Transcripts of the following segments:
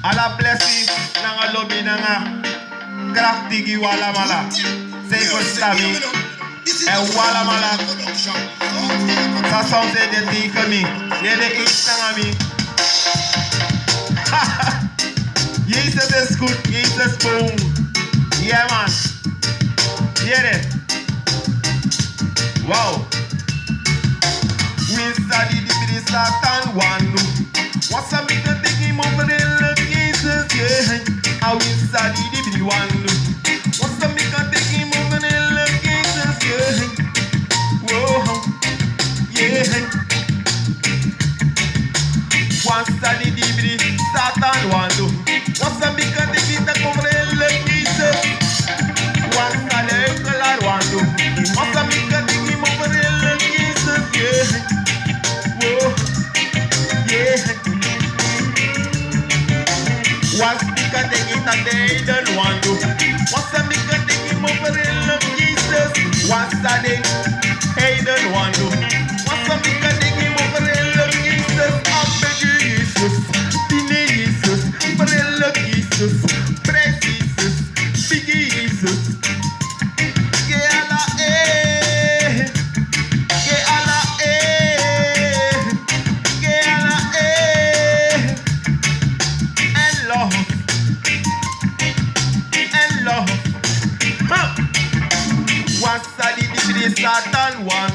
A la blessi nanga lobby nanga kraftigi wala mala. Say go stabby. En wala mala. Sa sound say de take me. Ye de eat nanga mi. Jesus is good. Jesus spoon. Yeah man. Hear it. Wow. We study the Satan one. What's a make a take him over the look Jesus, yeah. I will study the one. What's a make a take him over the look Jesus, yeah. Whoa, yeah. One study the Satan one. What's a make a take him over the look Jesus. One study the one. What's a make a take him over the look Jesus, yeah. Whoa, yeah. What's bigger than it and they don't want to? What's the bigger than him over in love Jesus? What's that they don't want to? What's the bigger than him over in love Jesus? I'm begging Jesus, Dine Jesus, over in love Jesus, praise Jesus, big Jesus. Get Allah, eh, get Allah, eh, get Allah, eh. Love and love. Huh. What's a the Satan one?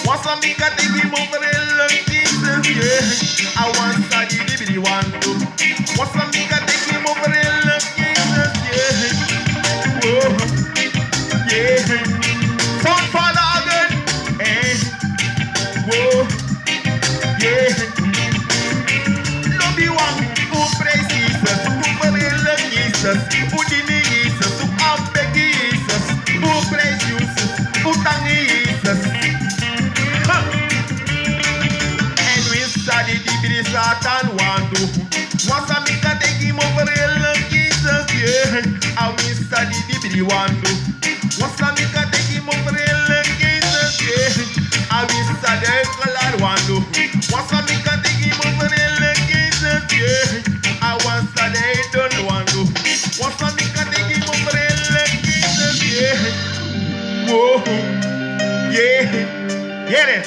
What's a make a take him over the love Jesus? Yeah. I want a the one. What's a make a take him over the love Jesus? Yeah. Whoa. Yeah. Sound Father again. Eh. Whoa. Yeah. Love you one. Praise Jesus, who love Jesus, who deny Jesus, who beg Jesus, who praise Jesus, who thank Jesus. And we study the Satan one do. Once I make a take him over the love Jesus, yeah. I will study the one do. Once I make a take him over the love Jesus, yeah. I will study the Lord one do. Once I make a take him over the love Jesus, yeah. I want to they don't want to. What's a make a take him over the Jesus, yeah. Whoa, yeah, get it.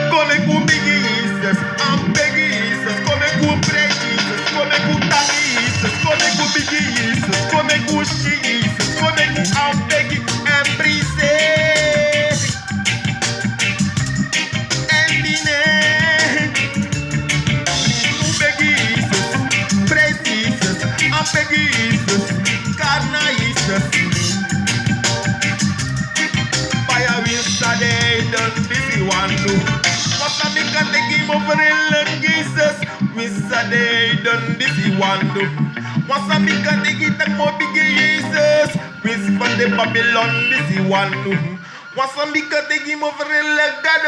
Come and go big Jesus, I'm big Jesus. Come and go pray Jesus, come and go thank Jesus, come and go big Jesus, come and go Jesus, come and go I'm big every day. And the name, big Jesus. I'm begging Jesus, God na Jesus. Fire will study, done this one do. What's a make a take him over the Lord Jesus? We study, done this one do. What's a make a take it and more big Jesus? We spend the Babylon this one do. What's a make a take him over the Lord God?